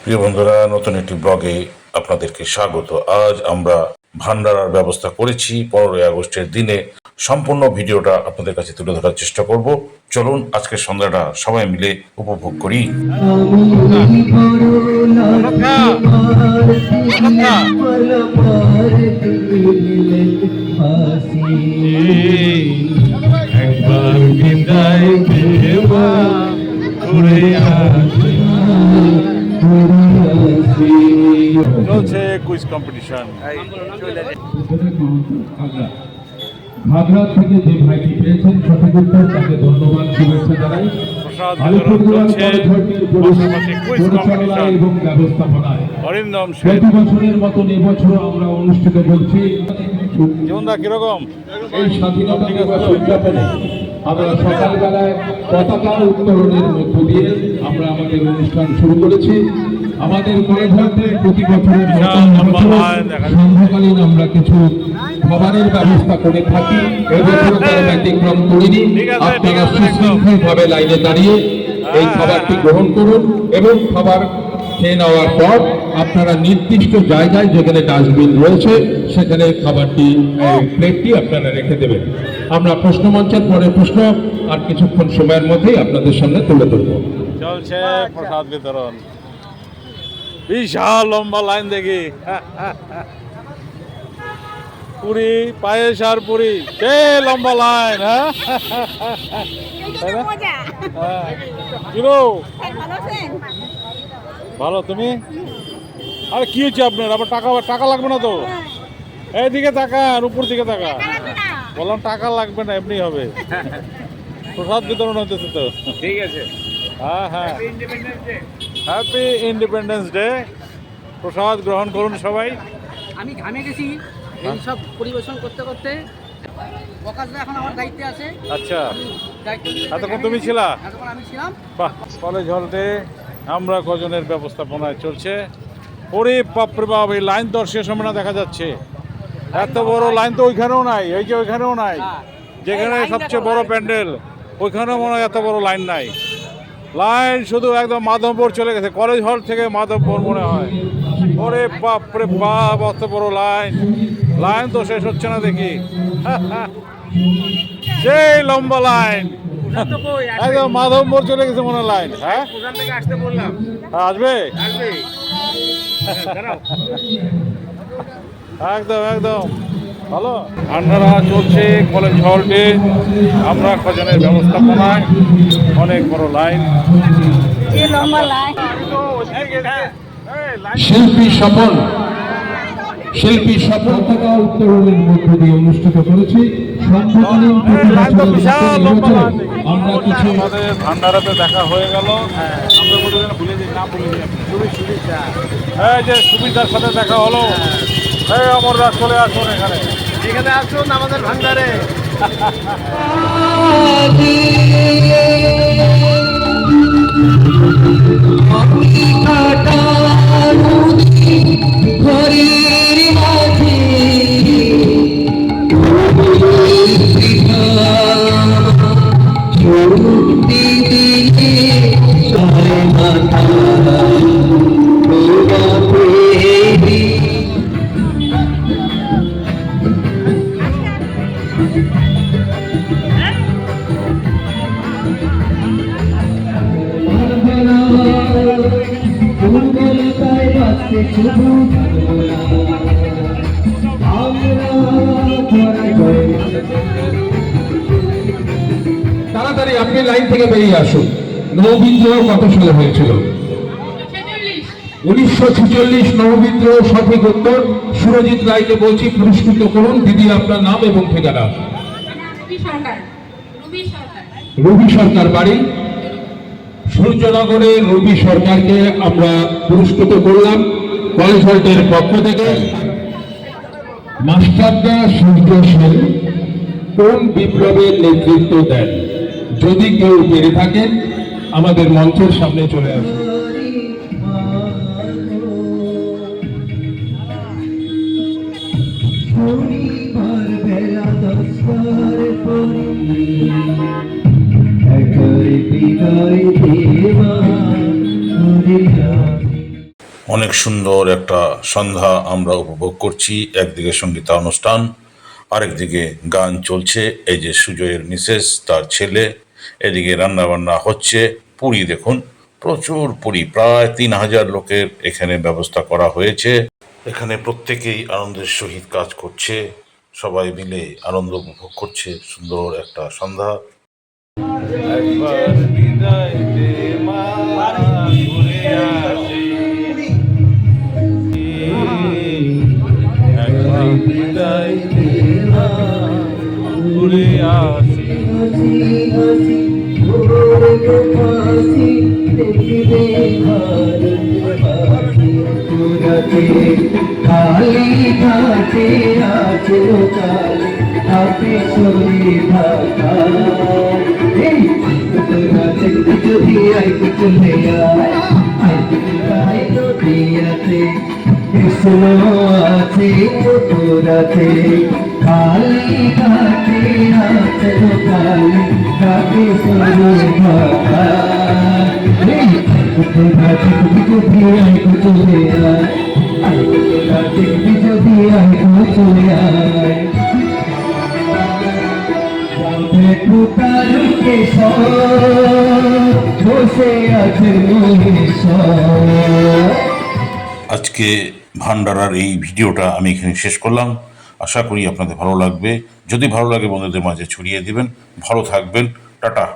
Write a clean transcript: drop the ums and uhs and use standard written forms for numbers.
প্রিয় বন্ধুরা, নতুন একটি ব্লগে আপনাদেরকে স্বাগত। আজ আমরা ভান্ডারার ব্যবস্থা করেছি 15ই আগস্টের দিনে। সম্পূর্ণ ভিডিওটা আপনাদের কাছে তুলে ধরার চেষ্টা করব। চলুন আজকের সন্ধ্যাটা সবাই মিলে উপভোগ করি। চলছে কুইজ কম্পিটিশন। ঘাগড়া থেকে যে ভাইটি পেয়েছেন সঠিক উত্তর তাকে ধন্যবাদ, শুভেচ্ছা জানাই। এবং ব্যবস্থাপনায় প্রতি বছরের মতন এবছর আমরা অনুষ্ঠিত করছি কিরকম এই স্বাধীনতা দিবস উদযাপনে। আমরা সকালবেলায় পতাকা উত্তোলনের মধ্য দিয়ে আমরা আমাদের অনুষ্ঠান শুরু করেছি। আমাদের কলেজের প্রতি বছরের সন্ধ্যাকালীন আমরা কিছু খাবারের ব্যবস্থা করে থাকি। এবছর তার ব্যতিক্রম করিনি। আপনারা সুশৃঙ্খলভাবে লাইনে দাঁড়িয়ে এই খাবারটি গ্রহণ করুন এবং খাবার খেয়ে নেওয়ার পর আপনারা নির্দিষ্ট জায়গায় যেখানে ডাস্টবিন রয়েছে সেখানে খাবারটি প্লেটটি আপনারা রেখে দেবেন। আমরা প্রশ্নমঞ্চের পরে প্রশ্ন আর কিছুক্ষণ সময়ের মধ্যেই আপনাদের সামনে তুলে ধরব। চলছে প্রসাদ বিতরণ, বিশাল লম্বা লাইন দেখি। পুরি পায়েস আর পুরি, সে লম্বা লাইন। ভালো, তুমি? আরে কি হচ্ছে আপনার? আবার টাকা লাগবে না তো? এইদিকে তাকান, উপর দিকে তাকা। বললাম টাকা লাগবে না, এমনি হবে। প্রসাদ বিতরণ হতেছে তো, ঠিক আছে। হ্যাঁ হ্যাঁ, হ্যাপি ইন্ডিপেন্ডেন্স ডে। প্রসাদ গ্রহণ করুন সবাই। আমি ঘামে গেছি এই সব পরিবেশন করতে করতে। এখন আমার দায়িত্বে আছে। আচ্ছা, এতক্ষণ তুমি ছিলা? এতক্ষণ আমি ছিলাম। বাহ, কলেজ হলতে আমরা কজনের ব্যবস্থাপনায় চলছে। ওরে বাপরে বাপ, এই লাইন তো শেষ হবে না দেখা যাচ্ছে। এত বড় লাইন তো ওইখানেও নাই, এই যে ওইখানেও নাই, যেখানে সবচেয়ে বড় প্যান্ডেল ওইখানেও মনে হয় এত বড় লাইন নাই। লাইন শুধু একদম মাধবপুর চলে গেছে, কলেজ হল থেকে মাধবপুর মনে হয়। ওরে বাপরে বাপ, অত বড় লাইন, লাইন তো শেষ হচ্ছে না দেখি। সেই লম্বা লাইন, একদম মাধবপুর চলে গেছে মনে লাইন। হ্যাঁ, আসবে একদম একদম ভালো। ভান্ডারা চলছে কলেজ হলটে, আমরা কজনের ব্যবস্থাপনায়। অনেক বড় লাইন, শিল্পী স্বপন টাকা উত্তোলনের মধ্য দিয়ে অনুষ্ঠিত করেছি। আমরা কিছু আমাদের ভান্ডারাতে দেখা হয়ে গেল। আমরা ভুলে যাই, নাম ভুলে যাই। এই যে সুবিধার সাথে দেখা হলো। এই অমররা চলে আসুন, এখানে আসুন আমাদের ভান্ডারে। তাড়াতাড়ি আপনি লাইন থেকে বেরিয়ে আসুন। নৌবিদ্রোহ কত সালে হয়েছিল? 1946 নৌবিদ্রোহ সঠিক উত্তর। সুরজিৎ রায়কে বলছি পুরস্কৃত করুন। দিদি, আপনার নাম এবং ঠিকানা? রবি সরকার, বাড়ি সূর্যনগরে। রবি সরকারকে আমরা পুরস্কৃত করলাম কলেজ হলটের পক্ষ থেকে। মাস্টারদা সূর্য সেন কোন বিপ্লবের নেতৃত্ব দেন? যদি কেউ পেরে থাকেন আমাদের মঞ্চের সামনে চলে আসুন। অনেক সুন্দর একটা সন্ধ্যা আমরা উপভোগ করছি। একদিকে সঙ্গীতানুষ্ঠান, আরেকদিকে গান চলছে। এই যে সুজয়ের মিসেস, তার ছেলে, এদিকে রান্না বান্না হচ্ছে। পুরি দেখুন, প্রচুর পুরি, প্রায় 3000 লোকের এখানে ব্যবস্থা করা হয়েছে। এখানে প্রত্যেকেই আনন্দের সহিত কাজ করছে, সবাই মিলে আনন্দ উপভোগ করছে। সুন্দর একটা সন্ধ্যা। একবার বিদায় দে মা, ঘুরে আসি। একবার বিদায় দে মা, ঘুরে আসি। খালি ঘাটে আছে কালে আপনি সরি ভাকা যদি আই চলে আয় নদিয়াতে কৃষ্ণ আছে তোরাতে খালি ঘাটে আছে কালে আপনি সরি ভাকা যদি আই চলে আয় যদি আই চলে আয় বসে আছে আজকে ভান্ডারার এই ভিডিওটা আমি এখানে শেষ করলাম। আশা করি আপনাদের ভালো লাগবে। যদি ভালো লাগে বন্ধুদের মাঝে ছড়িয়ে দিবেন। ভালো থাকবেন। টাটা।